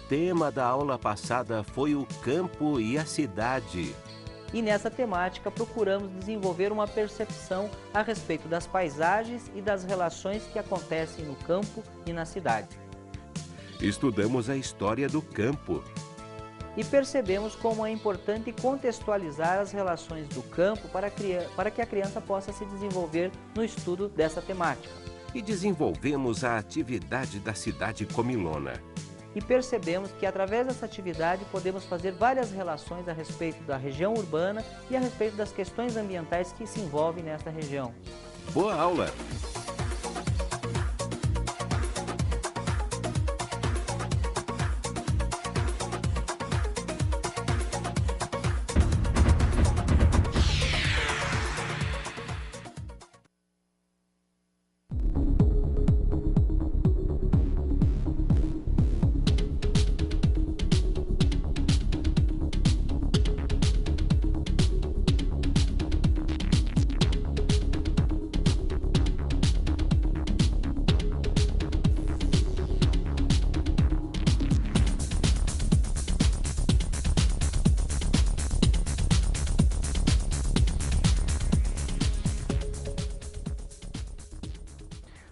tema da aula passada foi o campo e a cidade. E nessa temática procuramos desenvolver uma percepção a respeito das paisagens e das relações que acontecem no campo e na cidade. Estudamos a história do campo. E percebemos como é importante contextualizar as relações do campo para que a criança possa se desenvolver no estudo dessa temática. E desenvolvemos a atividade da cidade comilona. E percebemos que através dessa atividade podemos fazer várias relações a respeito da região urbana e a respeito das questões ambientais que se envolvem nessa região. Boa aula!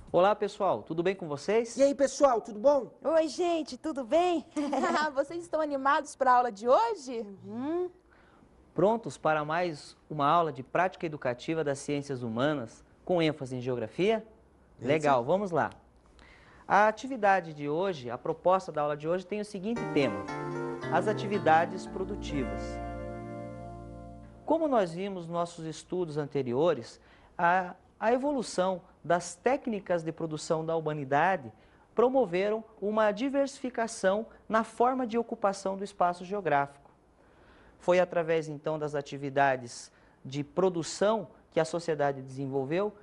Olá pessoal, tudo bem com vocês? E aí pessoal, tudo bom? Oi gente, tudo bem? Vocês estão animados para a aula de hoje? Prontos para mais uma aula de prática educativa das ciências humanas com ênfase em geografia? Legal, vamos lá. A atividade de hoje, a proposta da aula de hoje tem o seguinte tema: as atividades produtivas. Como nós vimos nos nossos estudos anteriores, a evolução das técnicas de produção da humanidade promoveram uma diversificação na forma de ocupação do espaço geográfico. Foi através, então, das atividades de produção que a sociedade desenvolveu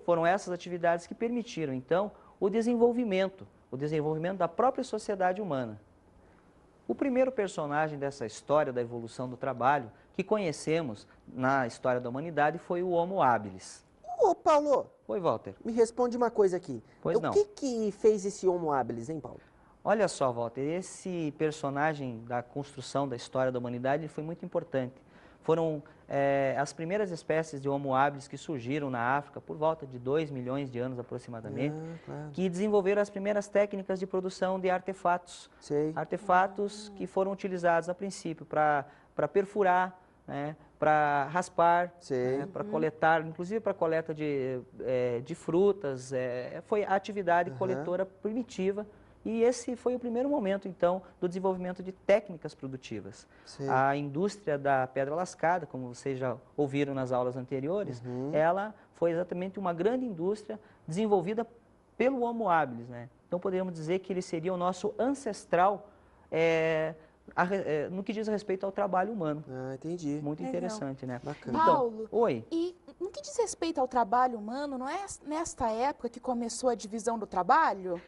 foram essas atividades que permitiram, então, o desenvolvimento da própria sociedade humana. O primeiro personagem dessa história da evolução do trabalho que conhecemos na história da humanidade foi o Homo habilis. Ô Paulo, Oi, Walter. me responde uma coisa aqui. Pois não. O que fez esse Homo habilis, hein, Paulo? Olha só, Walter, esse personagem da construção da história da humanidade foi muito importante. Foram as primeiras espécies de Homo habilis que surgiram na África por volta de 2 milhões de anos aproximadamente, Claro. que desenvolveram as primeiras técnicas de produção de artefatos. Sei. Artefatos que foram utilizados a princípio para perfurar, né, para raspar, Sei. né, para coletar, inclusive para coleta de frutas. Foi a atividade coletora primitiva. E esse foi o primeiro momento, então, do desenvolvimento de técnicas produtivas. Sei. A indústria da pedra lascada, como vocês já ouviram nas aulas anteriores, ela foi exatamente uma grande indústria desenvolvida pelo Homo habilis, né? Então, poderíamos dizer que ele seria o nosso ancestral no que diz respeito ao trabalho humano. Ah, entendi. Muito Legal. interessante, né? Bacana. Então, Paulo, oi. e no que diz respeito ao trabalho humano, não é nesta época que começou a divisão do trabalho?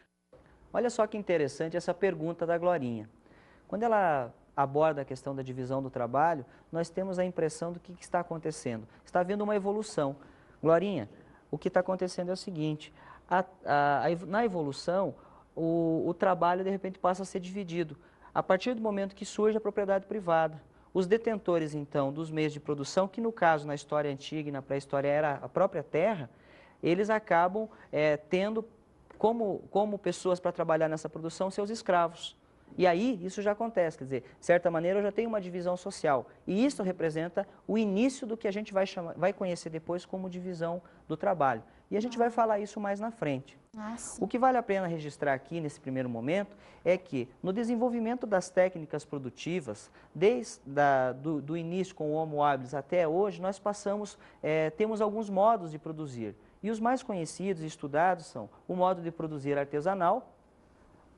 Olha só que interessante essa pergunta da Glorinha. Quando ela aborda a questão da divisão do trabalho, nós temos a impressão do que está acontecendo. Está havendo uma evolução. Glorinha, o que está acontecendo é o seguinte: na evolução, o trabalho de repente passa a ser dividido. A partir do momento que surge a propriedade privada. Os detentores, então, dos meios de produção, que no caso, na história antiga e na pré-história era a própria terra, eles acabam tendo como pessoas para trabalhar nessa produção seus escravos. E aí isso já acontece, quer dizer, de certa maneira eu já tenho uma divisão social. E isso representa o início do que a gente vai conhecer depois como divisão do trabalho. E a gente vai falar isso mais na frente. O que vale a pena registrar aqui nesse primeiro momento é que no desenvolvimento das técnicas produtivas, desde do início com o Homo habilis até hoje, nós temos alguns modos de produzir. E os mais conhecidos e estudados são o modo de produzir artesanal,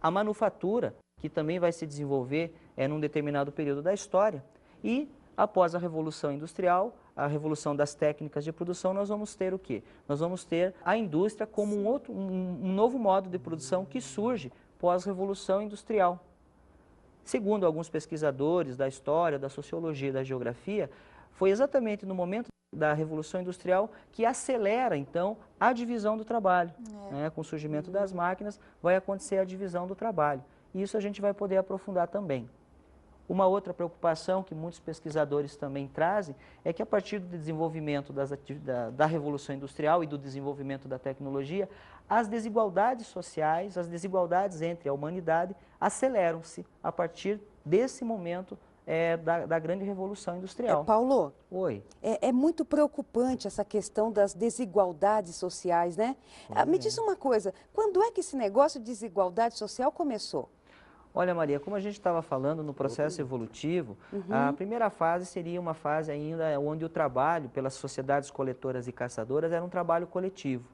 a manufatura, que também vai se desenvolver num determinado período da história, e após a Revolução Industrial, a revolução das técnicas de produção, nós vamos ter o quê? Nós vamos ter a indústria como um novo modo de produção que surge pós-Revolução Industrial. Segundo alguns pesquisadores da história, da sociologia e da geografia, foi exatamente no momento da Revolução Industrial que acelera, então, a divisão do trabalho. Com o surgimento das máquinas, vai acontecer a divisão do trabalho. e isso a gente vai poder aprofundar também. Uma outra preocupação que muitos pesquisadores também trazem é que a partir do desenvolvimento da Revolução Industrial e do desenvolvimento da tecnologia, as desigualdades sociais, as desigualdades entre a humanidade aceleram-se a partir desse momento da grande Revolução Industrial. Paulo, Oi. é muito preocupante essa questão das desigualdades sociais, né? Me diz uma coisa, quando é que esse negócio de desigualdade social começou? Olha, Maria, como a gente estava falando no processo evolutivo, a primeira fase seria uma fase ainda onde o trabalho pelas sociedades coletoras e caçadoras era um trabalho coletivo.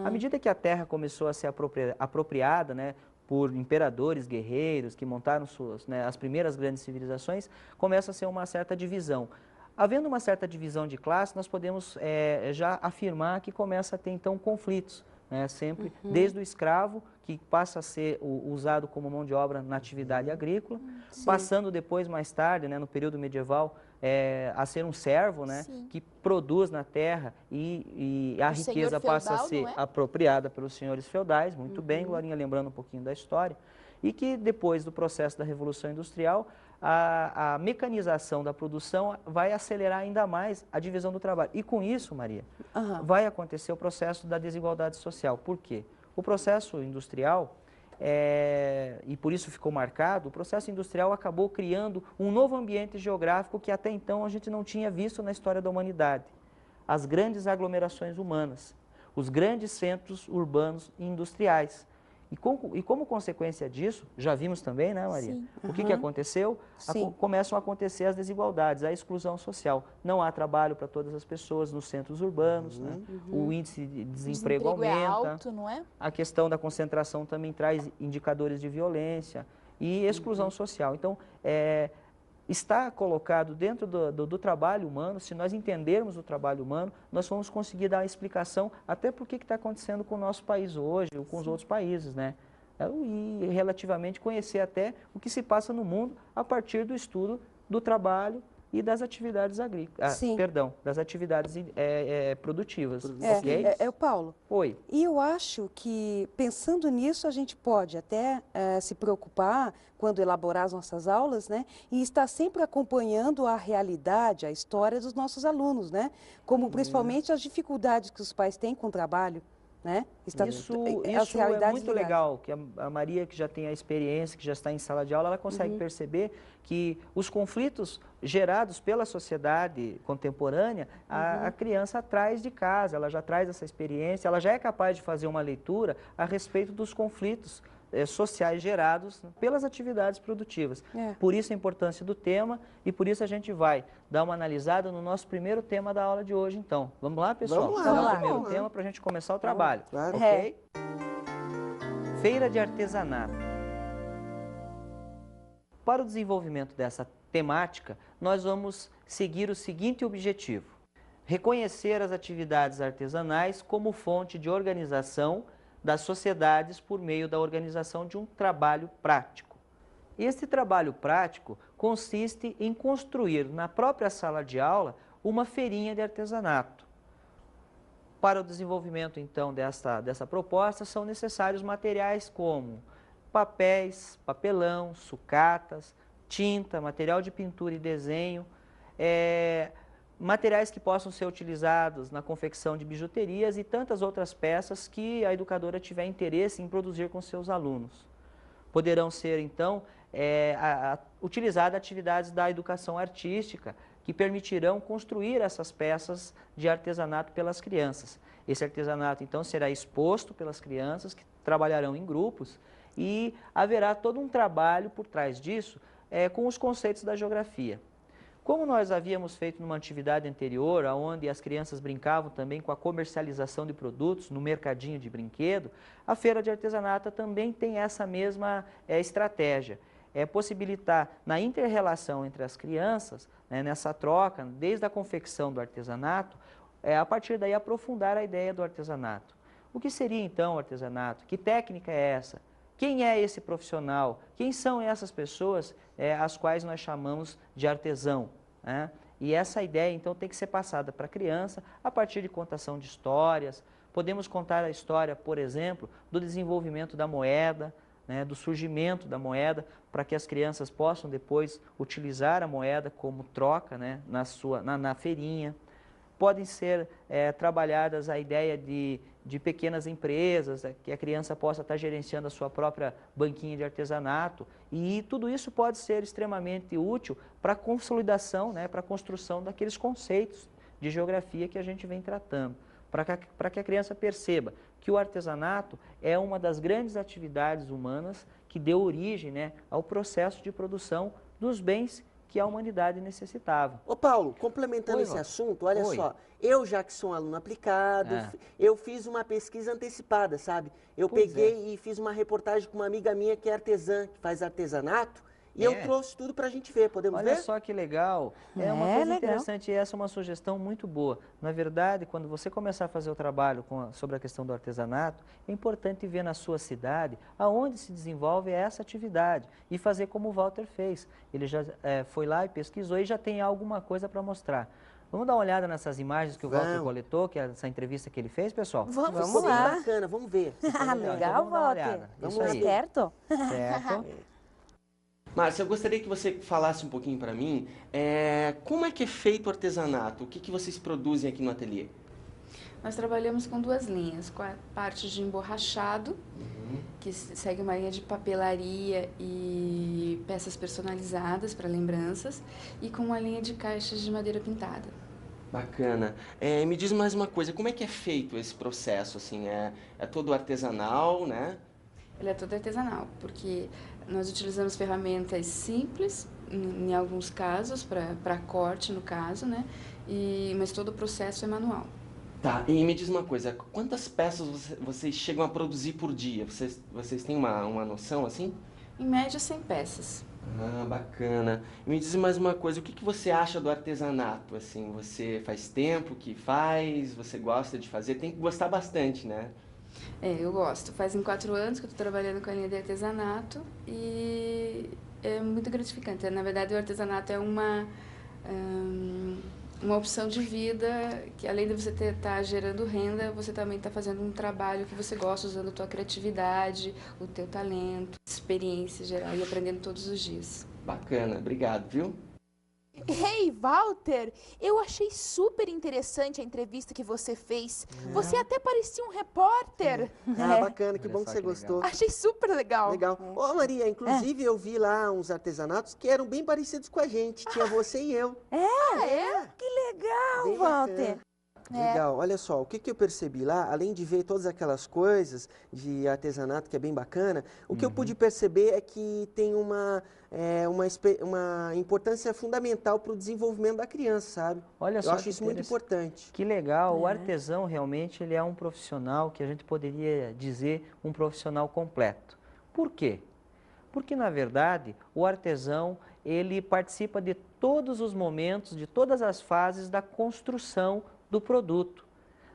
À medida que a terra começou a ser apropriada, né, por imperadores, guerreiros que montaram as primeiras grandes civilizações, começa a ser uma certa divisão. Havendo uma certa divisão de classe, nós podemos já afirmar que começa a ter então conflitos. Sempre desde o escravo, que passa a ser usado como mão de obra na atividade agrícola, passando depois, mais tarde, no período medieval, a ser um servo, que produz na terra e a riqueza passa a ser apropriada pelos senhores feudais, muito bem, Glorinha, lembrando um pouquinho da história, e que depois do processo da Revolução Industrial, a mecanização da produção vai acelerar ainda mais a divisão do trabalho. E com isso, Maria, vai acontecer o processo da desigualdade social. Por quê? O processo industrial, e por isso ficou marcado, o processo industrial acabou criando um novo ambiente geográfico que até então a gente não tinha visto na história da humanidade. As grandes aglomerações humanas, os grandes centros urbanos e industriais. E como consequência disso, já vimos também, né, Maria? Sim. O que aconteceu? Começam a acontecer as desigualdades, a exclusão social. Não há trabalho para todas as pessoas nos centros urbanos, o índice de desemprego aumenta. É alto, não é? A questão da concentração também traz indicadores de violência e exclusão social. Então, está colocado dentro do trabalho humano. Se nós entendermos o trabalho humano, nós vamos conseguir dar a explicação até por que está acontecendo com o nosso país hoje, ou com os outros países, né? E relativamente conhecer até o que se passa no mundo a partir do estudo do trabalho e das atividades agrícolas, das atividades produtivas, ok? Paulo. Oi. E eu acho que, pensando nisso, a gente pode até se preocupar quando elaborar as nossas aulas, né? E estar sempre acompanhando a realidade, a história dos nossos alunos, né? Como principalmente as dificuldades que os pais têm com o trabalho. Né? Isso é muito legal, que a Maria, que já tem a experiência, que já está em sala de aula, ela consegue perceber que os conflitos gerados pela sociedade contemporânea, a criança traz de casa, ela já traz essa experiência, ela já é capaz de fazer uma leitura a respeito dos conflitos sociais gerados pelas atividades produtivas. Por isso a importância do tema e por isso a gente vai dar uma analisada no nosso primeiro tema da aula de hoje, então. Vamos lá, pessoal? Vamos lá. O primeiro tema para a gente começar o trabalho. Claro. Ok? Feira de artesanato. Para o desenvolvimento dessa temática, nós vamos seguir o seguinte objetivo: reconhecer as atividades artesanais como fonte de organização das sociedades por meio da organização de um trabalho prático. Este trabalho prático consiste em construir na própria sala de aula uma feirinha de artesanato. Para o desenvolvimento, então, dessa proposta, são necessários materiais como papéis, papelão, sucatas, tinta, material de pintura e desenho, materiais que possam ser utilizados na confecção de bijuterias e tantas outras peças que a educadora tiver interesse em produzir com seus alunos. Poderão ser, então, utilizadas atividades da educação artística que permitirão construir essas peças de artesanato pelas crianças. Esse artesanato, então, será exposto pelas crianças que trabalharão em grupos e haverá todo um trabalho por trás disso com os conceitos da geografia. Como nós havíamos feito numa atividade anterior, onde as crianças brincavam também com a comercialização de produtos no mercadinho de brinquedo, a feira de artesanato também tem essa mesma estratégia. Possibilitar na inter-relação entre as crianças, nessa troca, desde a confecção do artesanato, a partir daí aprofundar a ideia do artesanato. O que seria então o artesanato? Que técnica é essa? Quem é esse profissional? Quem são essas pessoas as quais nós chamamos de artesão? E essa ideia, então, tem que ser passada para a criança a partir de contação de histórias. Podemos contar a história, por exemplo, do desenvolvimento da moeda, né, do surgimento da moeda, para que as crianças possam depois utilizar a moeda como troca, né, na feirinha. Podem ser trabalhadas a ideia de pequenas empresas, que a criança possa estar gerenciando a sua própria banquinha de artesanato, e tudo isso pode ser extremamente útil para a consolidação, né, para a construção daqueles conceitos de geografia que a gente vem tratando, para que a criança perceba que o artesanato é uma das grandes atividades humanas que deu origem, né, ao processo de produção dos bens que a humanidade necessitava. Ô Paulo, complementando Oi, esse Val. assunto, olha Oi. só, eu já que sou um aluno aplicado, eu fiz uma pesquisa antecipada, sabe? Eu Pois peguei e fiz uma reportagem com uma amiga minha que é artesã, que faz artesanato, e eu trouxe tudo pra gente ver, podemos Olha ver? só que legal, é uma É, coisa legal. interessante e essa é uma sugestão muito boa. Na verdade, quando você começar a fazer o trabalho sobre a questão do artesanato, é importante ver na sua cidade aonde se desenvolve essa atividade e fazer como o Walter fez. Ele já foi lá e pesquisou e já tem alguma coisa para mostrar. Vamos dar uma olhada nessas imagens que o Walter Vamos. coletou, que é essa entrevista que ele fez, pessoal? Vamos Ficou bem lá. bacana, vamos ver. Ah, Então legal, vamos dar uma Walter. olhada. Vamos Isso lá. aí. Esperto. Certo? Márcia, eu gostaria que você falasse um pouquinho para mim como é que é feito o artesanato, o que vocês produzem aqui no ateliê? Nós trabalhamos com duas linhas, com a parte de emborrachado, que segue uma linha de papelaria e peças personalizadas para lembranças, e com uma linha de caixas de madeira pintada. Bacana. Me diz mais uma coisa, como é que é feito esse processo? Assim, é todo artesanal, né? Ele é todo artesanal, porque nós utilizamos ferramentas simples, em alguns casos, para corte, no caso, né? Mas todo o processo é manual. Tá, e me diz uma coisa, quantas peças vocês chegam a produzir por dia? Vocês têm uma noção assim? Em média, 100 peças. Ah, bacana. E me diz mais uma coisa, o que você acha do artesanato? Assim, você faz tempo que faz, você gosta de fazer? Tem que gostar bastante, né? Eu gosto. Fazem 4 anos que eu estou trabalhando com a linha de artesanato e é muito gratificante. Na verdade, o artesanato é uma opção de vida que, além de você estar gerando renda, você também está fazendo um trabalho que você gosta, usando a tua criatividade, o teu talento, experiência geral e aprendendo todos os dias. Bacana, obrigado, viu? Ei, Walter, eu achei super interessante a entrevista que você fez. Você até parecia um repórter. Ah, bacana, que Olha bom só que você que gostou. Achei super legal. Legal. Ô Maria, inclusive eu vi lá uns artesanatos que eram bem parecidos com a gente. Tinha você e eu. Ah, é? Que legal, Bem Walter. bacana. Legal, olha só, o que eu percebi lá, além de ver todas aquelas coisas de artesanato que é bem bacana, o que eu pude perceber é que tem uma importância fundamental para o desenvolvimento da criança, sabe? Olha Eu só acho que isso muito importante. Que legal, o artesão realmente ele é um profissional que a gente poderia dizer um profissional completo. Por quê? Porque na verdade o artesão ele participa de todos os momentos, de todas as fases da construção do produto.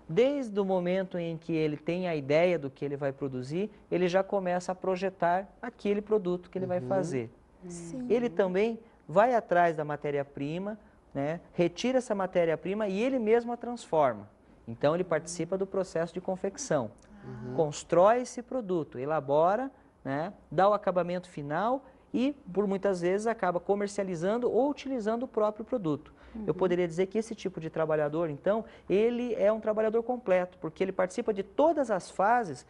Desde o momento em que ele tem a ideia do que ele vai produzir, ele já começa a projetar aquele produto que ele vai fazer. Sim. Ele também vai atrás da matéria-prima, né, retira essa matéria-prima e ele mesmo a transforma. Então ele participa do processo de confecção, constrói esse produto, elabora, né, dá o acabamento final e, por muitas vezes, acaba comercializando ou utilizando o próprio produto. Eu poderia dizer que esse tipo de trabalhador, então, ele é um trabalhador completo, porque ele participa de todas as fases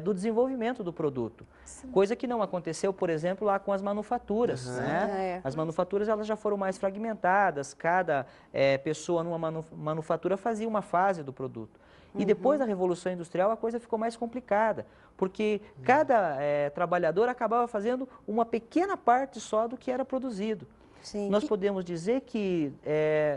do desenvolvimento do produto. Coisa que não aconteceu, por exemplo, lá com as manufaturas. Né? As manufaturas elas já foram mais fragmentadas, cada pessoa numa manufatura fazia uma fase do produto. E depois da Revolução Industrial a coisa ficou mais complicada, porque cada trabalhador acabava fazendo uma pequena parte só do que era produzido. Sim. Nós podemos dizer que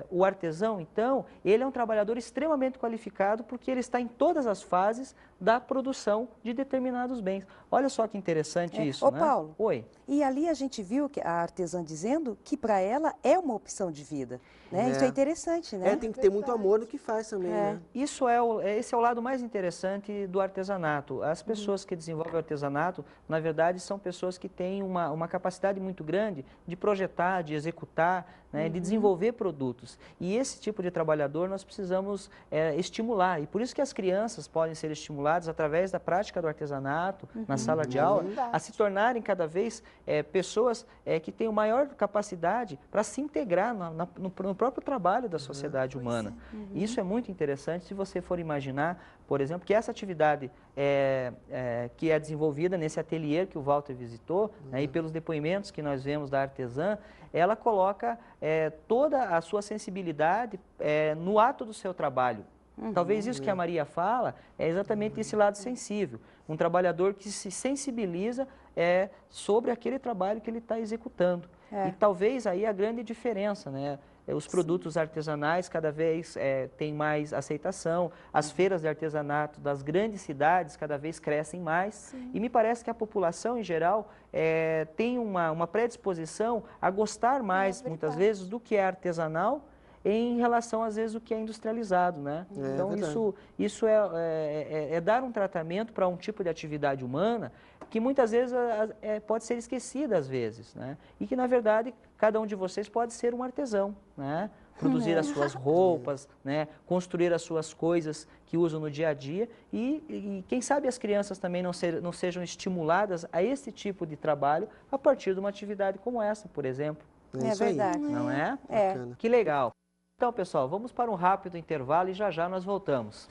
o artesão, então, ele é um trabalhador extremamente qualificado porque ele está em todas as fases da produção de determinados bens. Olha só que interessante isso, Ô, né? Paulo. Oi. E ali a gente viu que a artesã dizendo que para ela é uma opção de vida. Né? Isso é interessante, né? Tem que ter muito amor no que faz também, né? Isso esse é o lado mais interessante do artesanato. As pessoas que desenvolvem o artesanato, na verdade, são pessoas que têm uma capacidade muito grande de projetar, de executar, né, de desenvolver produtos. E esse tipo de trabalhador nós precisamos estimular. E por isso que as crianças podem ser estimuladas estimulados através da prática do artesanato na sala de aula, a se tornarem cada vez pessoas que tenham maior capacidade para se integrar no próprio trabalho da sociedade humana. Isso é muito interessante se você for imaginar, por exemplo, que essa atividade que é desenvolvida nesse ateliê que o Walter visitou, né, e pelos depoimentos que nós vemos da artesã, ela coloca toda a sua sensibilidade no ato do seu trabalho. Talvez isso que a Maria fala é exatamente esse lado sensível. Um trabalhador que se sensibiliza sobre aquele trabalho que ele está executando. E talvez aí a grande diferença, né? Os produtos artesanais cada vez têm mais aceitação, as feiras de artesanato das grandes cidades cada vez crescem mais, e me parece que a população em geral tem uma predisposição a gostar mais, muitas vezes, do que é artesanal em relação, às vezes, do que é industrializado, né? Então, isso é dar um tratamento para um tipo de atividade humana que muitas vezes pode ser esquecida, às vezes, né? E que, na verdade, cada um de vocês pode ser um artesão, né? Produzir as suas roupas, né? Construir as suas coisas que usam no dia a dia e quem sabe as crianças também não sejam estimuladas a esse tipo de trabalho a partir de uma atividade como essa, por exemplo. É verdade. Não é? Bacana. Que legal. Então, pessoal, vamos para um rápido intervalo e já já nós voltamos.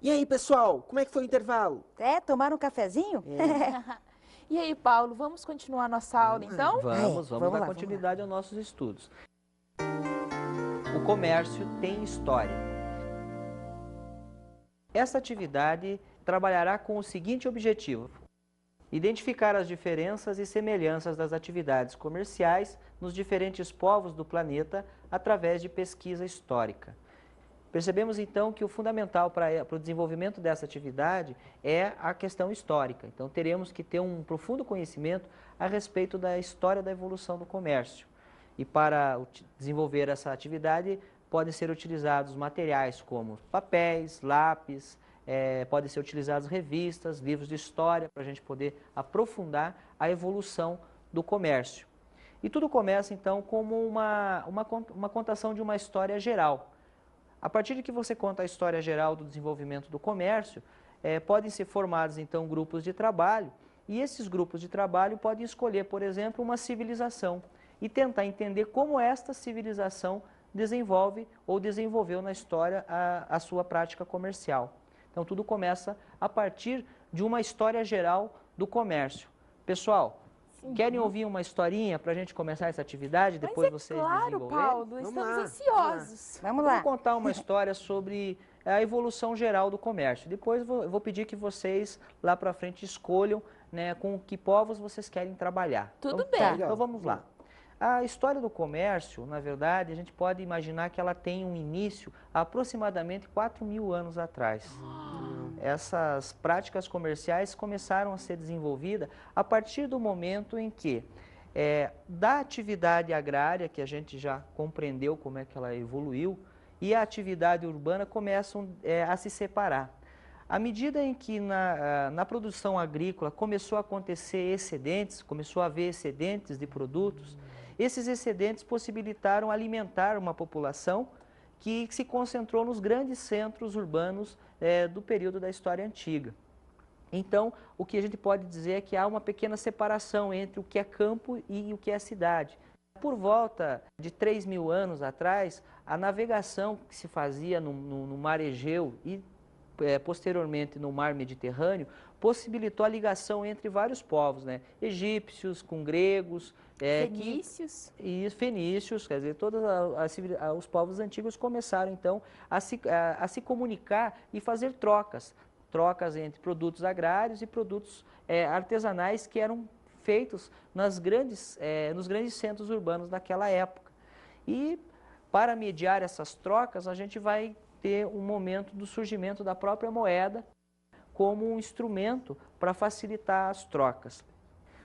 E aí, pessoal, como é que foi o intervalo? Tomaram um cafezinho? E aí, Paulo, vamos continuar a nossa aula, então? Vamos vamos dar lá, continuidade aos nossos estudos. O comércio tem história. Essa atividade trabalhará com o seguinte objetivo: identificar as diferenças e semelhanças das atividades comerciais nos diferentes povos do planeta através de pesquisa histórica. Percebemos, então, que o fundamental para o desenvolvimento dessa atividade é a questão histórica. Então, teremos que ter um profundo conhecimento a respeito da história da evolução do comércio. E para desenvolver essa atividade, podem ser utilizados materiais como papéis, lápis, podem ser utilizados revistas, livros de história, para a gente poder aprofundar a evolução do comércio. E tudo começa, então, como uma contação de uma história geral. A partir de que você conta a história geral do desenvolvimento do comércio, podem ser formados, então, grupos de trabalho, e esses grupos de trabalho podem escolher, por exemplo, uma civilização e tentar entender como esta civilização desenvolve ou desenvolveu na história a sua prática comercial. Então, tudo começa a partir de uma história geral do comércio. Pessoal, querem ouvir uma historinha para a gente começar essa atividade, depois vocês desenvolverem? Paulo, estamos ansiosos. Vamos lá. Vou contar uma história sobre a evolução geral do comércio. Depois eu vou pedir que vocês, lá para frente, escolham, né, com que povos vocês querem trabalhar. Tudo Então, bem. Então vamos lá. A história do comércio, na verdade, a gente pode imaginar que ela tem um início há aproximadamente 4.000 anos atrás. Essas práticas comerciais começaram a ser desenvolvidas a partir do momento em que, da atividade agrária, que a gente já compreendeu como é que ela evoluiu, e a atividade urbana começam a se separar. À medida em que na produção agrícola começou a acontecer excedentes, começou a haver excedentes de produtos, esses excedentes possibilitaram alimentar uma população que se concentrou nos grandes centros urbanos do período da história antiga. Então, o que a gente pode dizer é que há uma pequena separação entre o que é campo e o que é cidade. Por volta de 3.000 anos atrás, a navegação que se fazia no mar Egeu e posteriormente no mar Mediterrâneo, possibilitou a ligação entre vários povos, né? Egípcios com gregos, Fenícios. E fenícios, quer dizer, todos os povos antigos começaram então a se comunicar e fazer trocas entre produtos agrários e produtos artesanais que eram feitos nos grandes centros urbanos daquela época. E para mediar essas trocas, a gente vai ter um momento do surgimento da própria moeda como um instrumento para facilitar as trocas.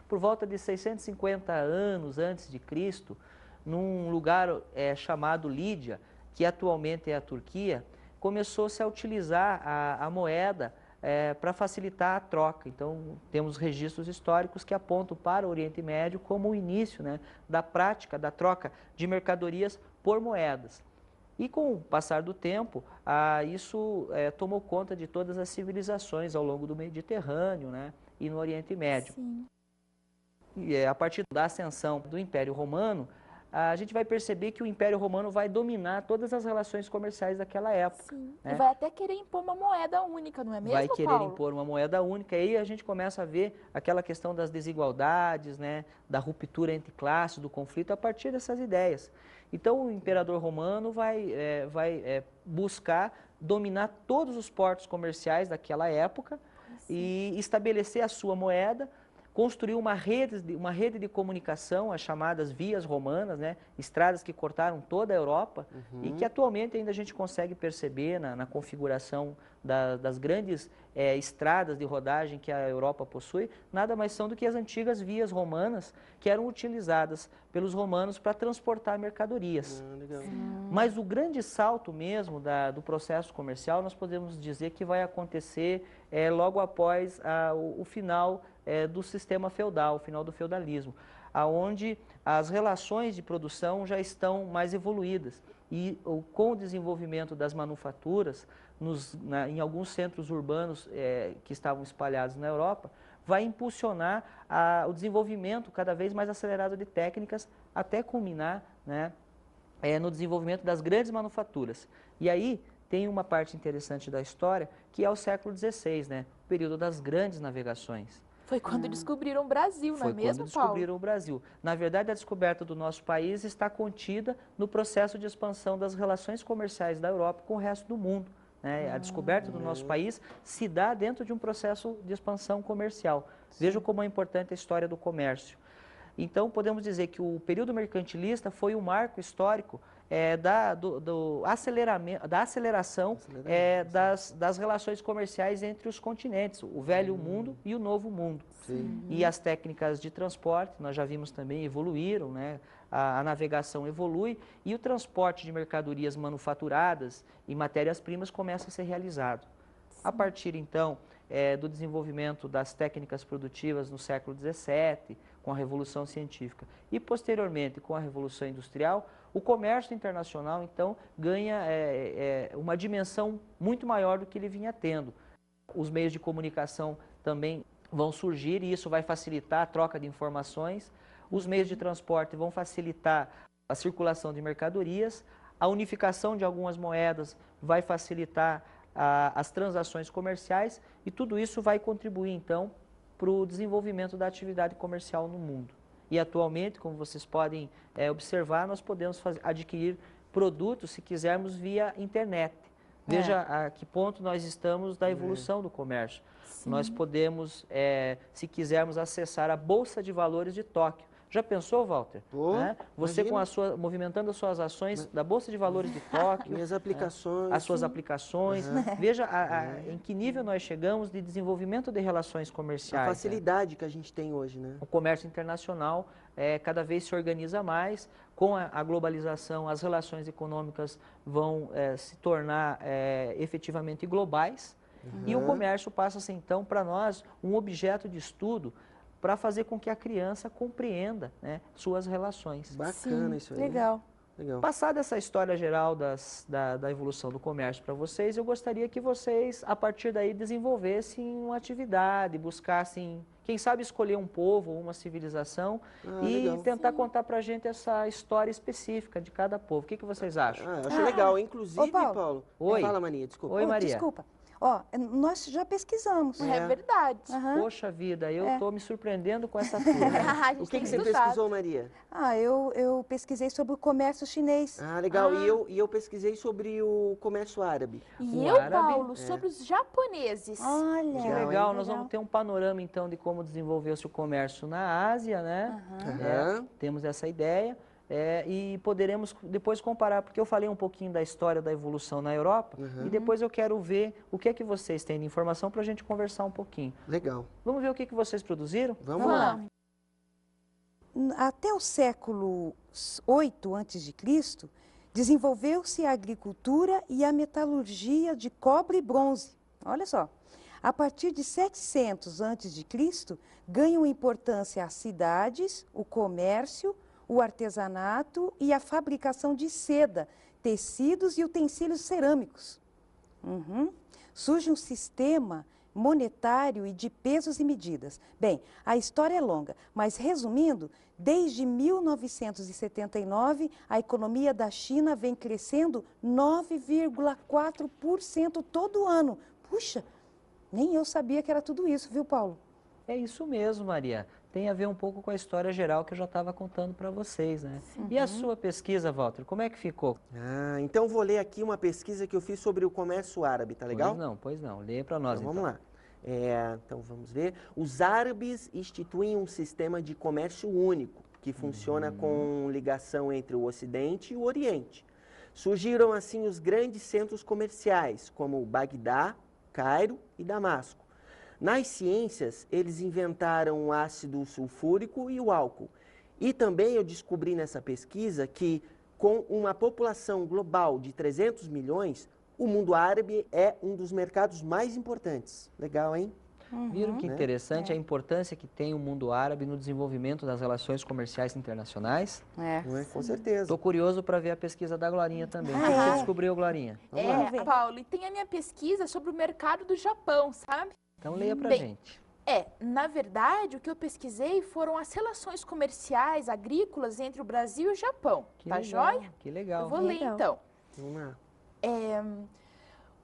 Por volta de 650 anos antes de Cristo, num lugar chamado Lídia, que atualmente é a Turquia, começou-se a utilizar a moeda para facilitar a troca. Então, temos registros históricos que apontam para o Oriente Médio como o início, né, da prática da troca de mercadorias por moedas. E com o passar do tempo, isso tomou conta de todas as civilizações ao longo do Mediterrâneo, né, e no Oriente Médio. Sim. E a partir da ascensão do Império Romano, a gente vai perceber que o Império Romano vai dominar todas as relações comerciais daquela época. Sim. Né? E vai até querer impor uma moeda única, não é mesmo, Vai querer Paulo? impor uma moeda única, e aí a gente começa a ver aquela questão das desigualdades, né, da ruptura entre classes, do conflito, a partir dessas ideias. Então o imperador romano vai buscar dominar todos os portos comerciais daquela época e estabelecer a sua moeda, construiu uma rede de comunicação, as chamadas vias romanas, né, estradas que cortaram toda a Europa, e que atualmente ainda a gente consegue perceber na configuração das grandes estradas de rodagem que a Europa possui, nada mais são do que as antigas vias romanas que eram utilizadas pelos romanos para transportar mercadorias. Legal. Mas o grande salto mesmo do processo comercial, nós podemos dizer que vai acontecer logo após o final do sistema feudal, o final do feudalismo, aonde as relações de produção já estão mais evoluídas. E com o desenvolvimento das manufaturas, em alguns centros urbanos que estavam espalhados na Europa, vai impulsionar o desenvolvimento cada vez mais acelerado de técnicas, até culminar, né, no desenvolvimento das grandes manufaturas. E aí tem uma parte interessante da história, que é o século XVI, né, o período das grandes navegações. Foi quando descobriram o Brasil, não é mesmo, Foi quando Paulo? descobriram o Brasil. Na verdade, a descoberta do nosso país está contida no processo de expansão das relações comerciais da Europa com o resto do mundo. Né? A descoberta do nosso país se dá dentro de um processo de expansão comercial. Vejam como é importante a história do comércio. Então, podemos dizer que o período mercantilista foi um marco histórico da aceleração das relações comerciais entre os continentes, o velho mundo e o novo mundo. Sim. E as técnicas de transporte, nós já vimos também, evoluíram, né? A navegação evolui e o transporte de mercadorias manufaturadas e matérias-primas começa a ser realizado. A partir, então, do desenvolvimento das técnicas produtivas no século XVII, com a Revolução Científica, e posteriormente com a Revolução Industrial, o comércio internacional, então, ganha uma dimensão muito maior do que ele vinha tendo. Os meios de comunicação também vão surgir e isso vai facilitar a troca de informações. Os meios de transporte vão facilitar a circulação de mercadorias. A unificação de algumas moedas vai facilitar as transações comerciais e tudo isso vai contribuir, então, para o desenvolvimento da atividade comercial no mundo. E atualmente, como vocês podem observar, nós podemos adquirir produtos, se quisermos, via internet. Veja a que ponto nós estamos da evolução do comércio. Sim. Nós podemos, se quisermos, acessar a Bolsa de Valores de Tóquio. Já pensou, Walter? Né? Você movimentando as suas ações da Bolsa de Valores de Tóquio. Minhas aplicações. As suas aplicações. Veja em que nível nós chegamos de desenvolvimento de relações comerciais. A facilidade que a gente tem hoje, né? O comércio internacional cada vez se organiza mais. Com a globalização, as relações econômicas vão se tornar efetivamente globais. E o comércio passa a ser, então, para nós, um objeto de estudo para fazer com que a criança compreenda, né, suas relações. Bacana isso aí. Legal. Legal. Passada essa história geral da evolução do comércio para vocês, eu gostaria que vocês, a partir daí, desenvolvessem uma atividade, buscassem, quem sabe, escolher um povo ou uma civilização e legal. tentar contar para a gente essa história específica de cada povo. O que vocês acham? Eu acho legal. Inclusive, Ô, Paulo. Paulo. Oi. Fala, Maria, desculpa. Oi, Maria. Desculpa. Ó, nós já pesquisamos. É verdade. Poxa vida, eu estou me surpreendendo com essa turma. A gente O que tem você estudado. pesquisou, Maria? Eu pesquisei sobre o comércio chinês. Legal. E eu pesquisei sobre o comércio árabe. E O eu, árabe? Paulo, sobre os japoneses. Olha. Que legal, nós vamos ter um panorama então de como desenvolveu-se o comércio na Ásia, né? Temos essa ideia. e poderemos depois comparar, porque eu falei um pouquinho da história da evolução na Europa, e depois eu quero ver o que é que vocês têm de informação para a gente conversar um pouquinho. Legal. Vamos ver o que vocês produziram? Vamos lá. Até o século VIII a.C., desenvolveu-se a agricultura e a metalurgia de cobre e bronze. Olha só. A partir de 700 a.C., ganham importância as cidades, o comércio, o artesanato e a fabricação de seda, tecidos e utensílios cerâmicos. Surge um sistema monetário e de pesos e medidas. Bem, a história é longa, mas resumindo, desde 1979, a economia da China vem crescendo 9,4% todo ano. Puxa, nem eu sabia que era tudo isso, viu, Paulo? É isso mesmo, Maria. Tem a ver um pouco com a história geral que eu já estava contando para vocês, né? E a sua pesquisa, Walter, como é que ficou? Então vou ler aqui uma pesquisa que eu fiz sobre o comércio árabe, tá legal? Pois não. Lê para nós, Então, vamos lá. Então vamos ver. Os árabes instituem um sistema de comércio único, que funciona com ligação entre o Ocidente e o Oriente. Surgiram assim os grandes centros comerciais, como Bagdá, Cairo e Damasco. Nas ciências, eles inventaram o ácido sulfúrico e o álcool. E também eu descobri nessa pesquisa que, com uma população global de 300 milhões, o mundo árabe é um dos mercados mais importantes. Legal, hein? Viram que interessante a importância que tem o mundo árabe no desenvolvimento das relações comerciais internacionais? Com certeza. Estou curioso para ver a pesquisa da Glorinha também. O que você descobriu, Glorinha? Paulo, e tem a minha pesquisa sobre o mercado do Japão, sabe? Então leia para a gente. Na verdade, o que eu pesquisei foram as relações comerciais, agrícolas entre o Brasil e o Japão. Tá joia? Que legal. Eu vou ler então. Vamos lá.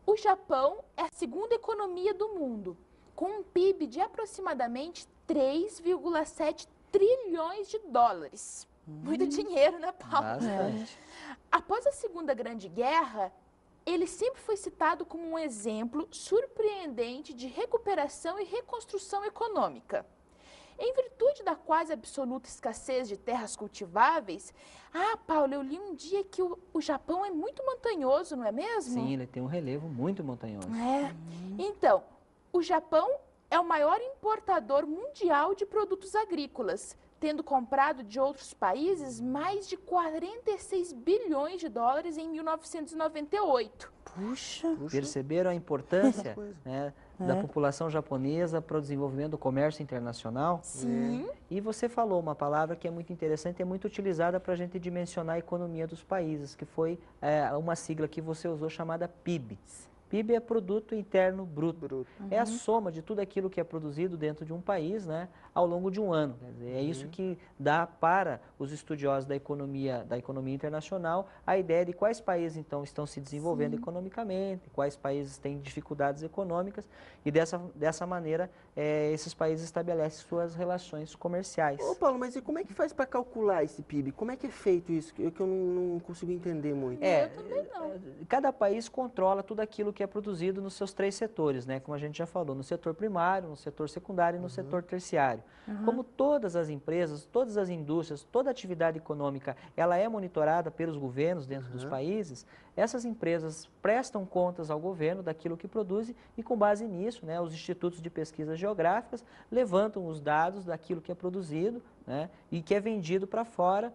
O Japão é a segunda economia do mundo, com um PIB de aproximadamente 3,7 trilhões de dólares. Muito dinheiro, né, Paulo? Bastante. Após a Segunda Grande Guerra, ele sempre foi citado como um exemplo surpreendente de recuperação e reconstrução econômica. Em virtude da quase absoluta escassez de terras cultiváveis, Paulo, eu li um dia que o Japão é muito montanhoso, não é mesmo? Sim, ele tem um relevo muito montanhoso. Então, o Japão é o maior importador mundial de produtos agrícolas, tendo comprado de outros países mais de 46 bilhões de dólares em 1998. Puxa. Perceberam a importância da população japonesa para o desenvolvimento do comércio internacional? Sim. E você falou uma palavra que é muito interessante, é muito utilizada para a gente dimensionar a economia dos países, que foi uma sigla que você usou chamada PIB. PIB é Produto Interno Bruto. É a soma de tudo aquilo que é produzido dentro de um país, né, ao longo de um ano. Quer dizer, é isso que dá para os estudiosos da economia internacional a ideia de quais países, então, estão se desenvolvendo economicamente, quais países têm dificuldades econômicas, e dessa maneira esses países estabelecem suas relações comerciais. Ô, Paulo, mas e como é que faz para calcular esse PIB? Como é que é feito isso? Que eu não consigo entender muito. Eu também não. Cada país controla tudo aquilo que é produzido nos seus 3 setores, né? Como a gente já falou, no setor primário, no setor secundário e no setor terciário. Como todas as empresas, todas as indústrias, toda atividade econômica, ela é monitorada pelos governos dentro dos países, essas empresas prestam contas ao governo daquilo que produzem e, com base nisso, né, os institutos de pesquisas geográficas levantam os dados daquilo que é produzido, né, e que é vendido para fora,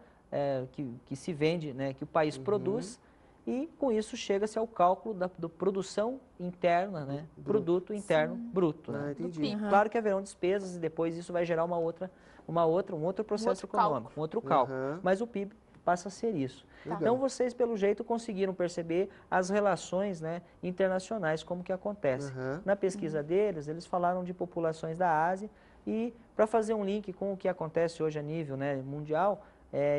que se vende, né, que o país produz. E com isso chega-se ao cálculo da produção interna, né? Produto interno bruto. Né? Entendi. Claro que haverão despesas e depois isso vai gerar um outro processo econômico, um outro cálculo. Mas o PIB passa a ser isso. Então vocês, pelo jeito, conseguiram perceber as relações, né, internacionais, como que acontece. Na pesquisa deles, eles falaram de populações da Ásia e, para fazer um link com o que acontece hoje a nível, né, mundial,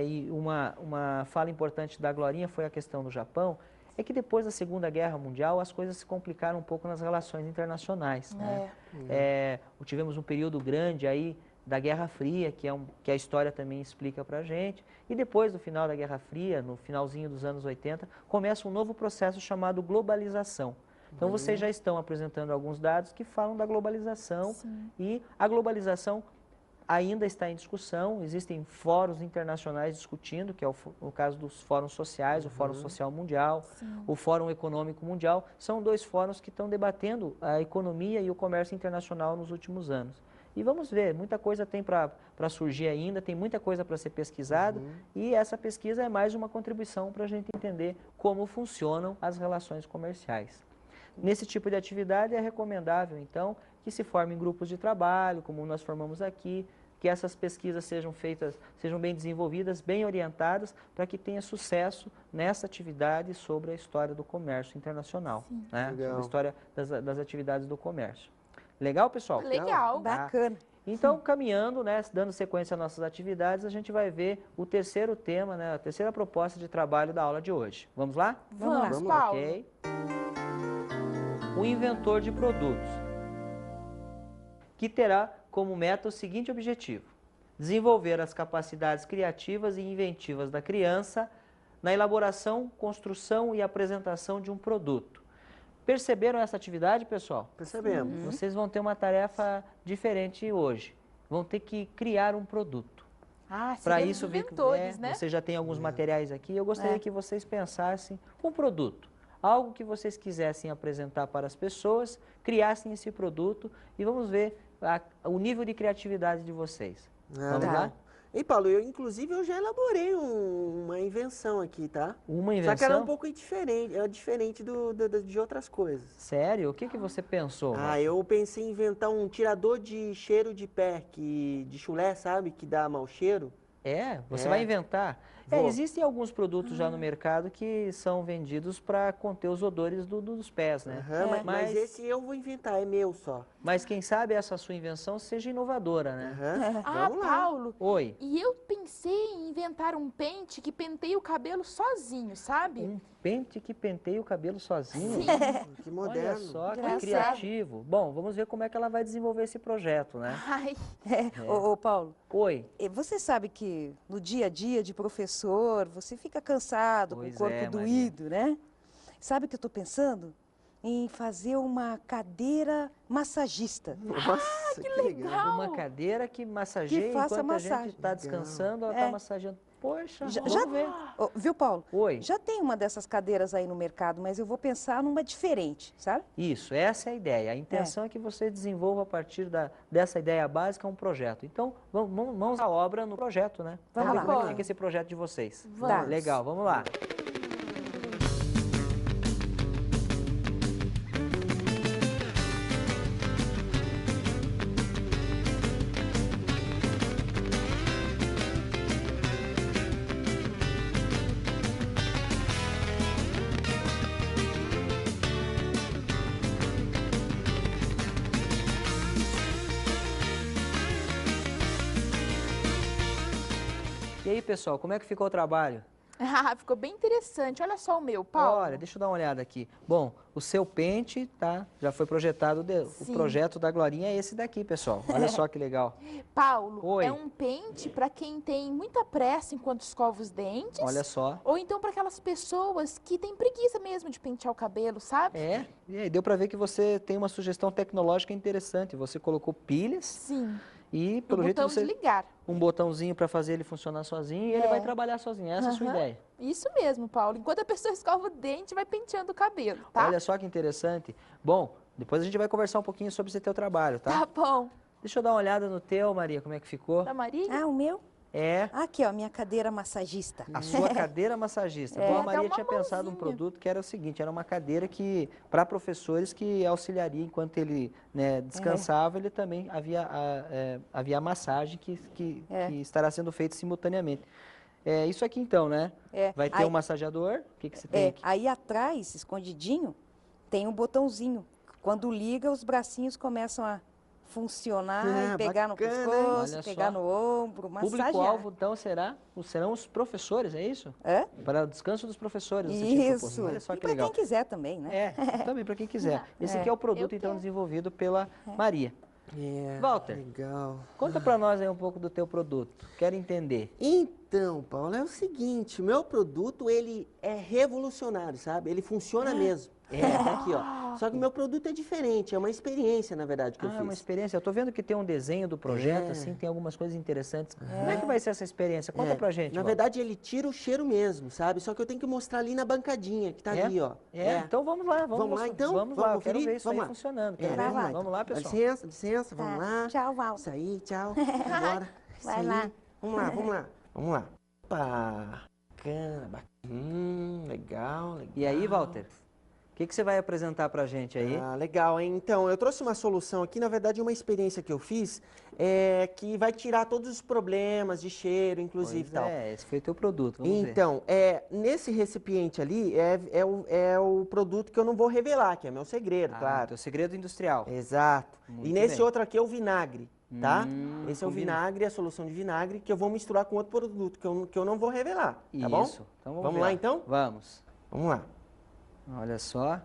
e uma fala importante da Glorinha foi a questão do Japão, é que depois da Segunda Guerra Mundial as coisas se complicaram um pouco nas relações internacionais. Né? Tivemos um período grande aí da Guerra Fria, que a história também explica para a gente, e depois do final da Guerra Fria, no finalzinho dos anos 80, começa um novo processo chamado globalização. Então vocês já estão apresentando alguns dados que falam da globalização, e a globalização ainda está em discussão, existem fóruns internacionais discutindo, que é o caso dos fóruns sociais, o Fórum Social Mundial, o Fórum Econômico Mundial, são 2 fóruns que estão debatendo a economia e o comércio internacional nos últimos anos. E vamos ver, muita coisa tem para surgir ainda, tem muita coisa para ser pesquisada, e essa pesquisa é mais uma contribuição para a gente entender como funcionam as relações comerciais. Nesse tipo de atividade é recomendável, então, que se formem grupos de trabalho, como nós formamos aqui, que essas pesquisas sejam feitas, sejam bem desenvolvidas, bem orientadas, para que tenha sucesso nessa atividade sobre a história do comércio internacional, né? Sobre a história das atividades do comércio. Legal, pessoal? Legal. Bacana. Então, caminhando, né, dando sequência às nossas atividades, a gente vai ver o terceiro tema, né, a terceira proposta de trabalho da aula de hoje. Vamos lá? Vamos, Paulo. Ok. O inventor de produtos, que terá como meta o seguinte objetivo: desenvolver as capacidades criativas e inventivas da criança na elaboração, construção e apresentação de um produto. Perceberam essa atividade, pessoal? Percebemos. Vocês vão ter uma tarefa diferente hoje. Vão ter que criar um produto. Ah, Para seremos isso, inventores, né? você já tem alguns materiais aqui. Eu gostaria que vocês pensassem um produto. Algo que vocês quisessem apresentar para as pessoas, criassem esse produto e vamos ver o nível de criatividade de vocês. Vamos lá? E Paulo, inclusive eu já elaborei uma invenção aqui, tá? Uma invenção? Só que ela é um pouco diferente, diferente de outras coisas. Sério? O que você pensou? Eu pensei em inventar um tirador de cheiro de pé, de chulé, sabe? Que dá mau cheiro. Você vai inventar? Vou. Existem alguns produtos já no mercado que são vendidos para conter os odores dos pés, né? Mas esse eu vou inventar, é meu só. Mas quem sabe essa sua invenção seja inovadora, né? Vamos lá. Paulo, Oi. e eu pensei em inventar um pente que penteia o cabelo sozinho, sabe? Um pente que penteia o cabelo sozinho? Sim. Que moderno. Olha só, que Engraçado. criativo. Bom, vamos ver como é que ela vai desenvolver esse projeto, né? Ai, Ô, Paulo, Oi. você sabe que no dia a dia de professor, você fica cansado, Pois com o corpo é, doído, né? Sabe o que eu estou pensando? Em fazer uma cadeira massagista. Nossa, que legal. Uma cadeira que massageia Que faça enquanto a gente massagem. está descansando, ela está massageando. Poxa, Já- vamos ver. Ô, viu, Paulo? Oi. Já tem uma dessas cadeiras aí no mercado, mas eu vou pensar numa diferente, sabe? Isso, essa é a ideia. A intenção é que você desenvolva a partir dessa ideia básica um projeto. Então, vamos à obra no projeto, né? Vamos ver lá. como é que fica esse projeto de vocês. Vamos. Legal, vamos lá. E aí, pessoal, como é que ficou o trabalho? ficou bem interessante. Olha só o meu, Paulo. Olha, deixa eu dar uma olhada aqui. Bom, o seu pente, tá? Já foi projetado, o Sim. projeto da Glorinha é esse daqui, pessoal. Olha só que legal. Paulo, Oi. é um pente para quem tem muita pressa enquanto escova os dentes. Olha só. Ou então para aquelas pessoas que têm preguiça mesmo de pentear o cabelo, sabe? E aí, deu para ver que você tem uma sugestão tecnológica interessante. Você colocou pilhas Sim. e, O pelo jeito, botão você de ligar. um botãozinho para fazer ele funcionar sozinho e ele vai trabalhar sozinho. Essa é a sua Aham. ideia. Isso mesmo, Paulo. Enquanto a pessoa escova o dente, vai penteando o cabelo, tá? Olha só que interessante. Bom, depois a gente vai conversar um pouquinho sobre esse teu trabalho, tá? Tá bom. Deixa eu dar uma olhada no teu, Maria, como é que ficou? Da Maria? Ah, o meu? É Aqui, ó, minha cadeira massagista. a sua cadeira massagista. É, Bom, a até Maria uma tinha pensado um mãozinha. produto que era o seguinte, era uma cadeira que, para professores, que auxiliaria enquanto ele descansava, ele também havia a massagem que estará sendo feita simultaneamente. É isso aqui então, né? Vai ter aí- um massageador, o que você tem aqui? Aí atrás, escondidinho, tem um botãozinho. Quando liga, os bracinhos começam a funcionar e pegar no bacana, hein? pescoço, Olha pegar só. no ombro, massagear. Público-alvo, então, serão os professores, é isso? Hã? Para o descanso dos professores. você tinha proposto. Isso. Olha só E que para legal. quem quiser também, né? Também para quem quiser. Esse aqui é o produto, Eu então, quero. desenvolvido pela Maria. Walter. Legal. Conta para nós aí um pouco do teu produto. Quero entender. Então, Paulo, é o seguinte, meu produto, ele é revolucionário, sabe? Ele funciona mesmo. Aqui, ó. Só que o meu produto é diferente, é uma experiência, na verdade, que eu fiz. Ah, uma experiência. Eu tô vendo que tem um desenho do projeto, assim, tem algumas coisas interessantes. Como é que vai ser essa experiência? Conta pra gente, Na Walter. verdade, ele tira o cheiro mesmo, sabe? Só que eu tenho que mostrar ali na bancadinha, que tá ali, ó. Então vamos lá, Vamos lá, então? Vamos lá, eu quero conferir? ver isso aí funcionando. Quero Vamos ver. lá, Vamos lá, então. pessoal. Licença, licença, vamos lá. Tchau, Val. Isso aí, tchau. Bora. Vai Isso lá. aí. Vamos lá, vamos lá. Vamos lá. Opa, bacana, bacana. Legal, legal. E aí, Walter? O que você vai apresentar pra gente aí? Ah, legal, hein? Então, eu trouxe uma solução aqui, na verdade, uma experiência que eu fiz, que vai tirar todos os problemas de cheiro, inclusive, Pois tal. esse foi o teu produto, vamos ver. Então, nesse recipiente ali, é o produto que eu não vou revelar, que é meu segredo, claro. Teu segredo industrial. Exato. Muito E nesse bem. outro aqui é o vinagre, tá? Esse é o combina. vinagre, a solução de vinagre, que eu vou misturar com outro produto, que eu não vou revelar, tá bom? Isso. Então Vamos ver. lá, então? Vamos. Vamos lá. Olha só.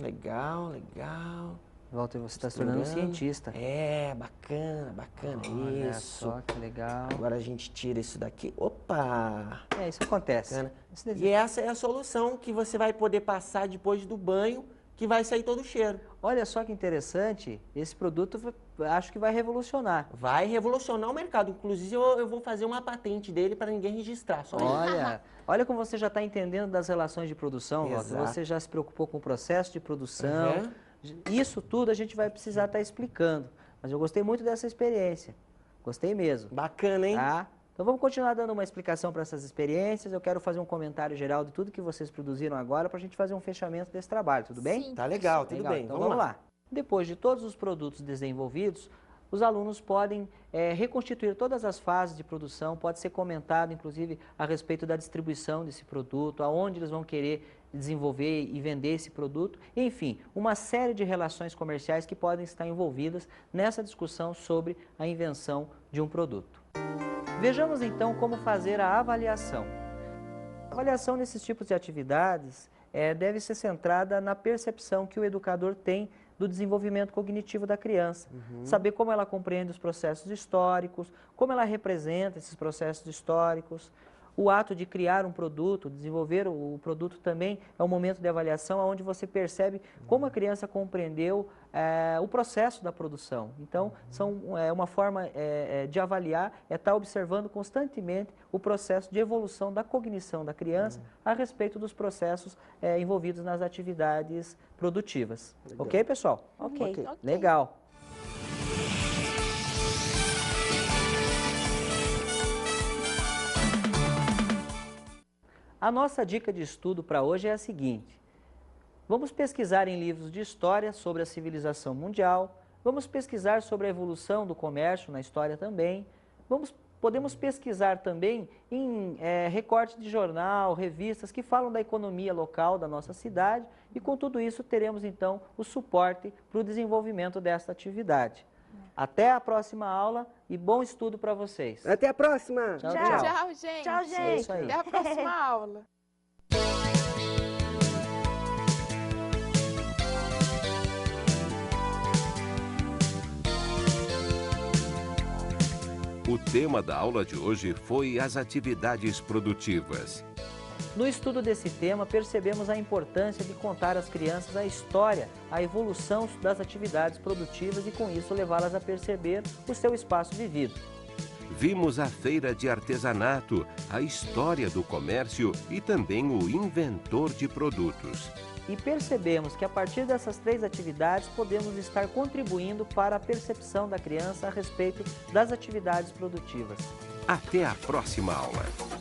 Legal, legal. Walter, você está se tornando um Misturando. cientista. Bacana, bacana, Olha isso. só que legal. Agora a gente tira isso daqui. Opa! Isso acontece. Bacana. Esse desenho- E essa é a solução que você vai poder passar depois do banho, que vai sair todo o cheiro. Olha só que interessante, esse produto acho que vai revolucionar. Vai revolucionar o mercado. Inclusive, eu vou fazer uma patente dele para ninguém registrar. Só eu. Olha como você já está entendendo das relações de produção, Walter. Exato. Você já se preocupou com o processo de produção. Uhum. Isso tudo a gente vai precisar estar explicando. Mas eu gostei muito dessa experiência. Gostei mesmo. Bacana, hein? Tá? Então vamos continuar dando uma explicação para essas experiências. Eu quero fazer um comentário geral de tudo que vocês produziram agora para a gente fazer um fechamento desse trabalho, tudo bem? Sim. Tá legal, tudo Legal, bem. então vamos lá. Depois de todos os produtos desenvolvidos, os alunos podem reconstituir todas as fases de produção, pode ser comentado, inclusive, a respeito da distribuição desse produto, aonde eles vão querer desenvolver e vender esse produto, enfim, uma série de relações comerciais que podem estar envolvidas nessa discussão sobre a invenção de um produto. Vejamos então como fazer a avaliação. A avaliação desses tipos de atividades deve ser centrada na percepção que o educador tem do desenvolvimento cognitivo da criança. Saber como ela compreende os processos históricos, como ela representa esses processos históricos. O ato de criar um produto, desenvolver o produto também é um momento de avaliação onde você percebe como a criança compreendeu o processo da produção. Então, uma forma de avaliar é estar observando constantemente o processo de evolução da cognição da criança a respeito dos processos envolvidos nas atividades produtivas. Legal. Ok, pessoal? Ok. Legal. A nossa dica de estudo para hoje é a seguinte. Vamos pesquisar em livros de história sobre a civilização mundial, vamos pesquisar sobre a evolução do comércio na história também, podemos pesquisar também em recortes de jornal, revistas que falam da economia local da nossa cidade e com tudo isso teremos então o suporte para o desenvolvimento desta atividade. Até a próxima aula e bom estudo para vocês. Até a próxima! Tchau, Tchau. tchau. Tchau, gente. Tchau, É gente. isso aí. Até a próxima aula. O tema da aula de hoje foi as atividades produtivas. No estudo desse tema, percebemos a importância de contar às crianças a história, a evolução das atividades produtivas e, com isso, levá-las a perceber o seu espaço vivido. Vimos a feira de artesanato, a história do comércio e também o inventor de produtos. E percebemos que, a partir dessas três atividades, podemos estar contribuindo para a percepção da criança a respeito das atividades produtivas. Até a próxima aula!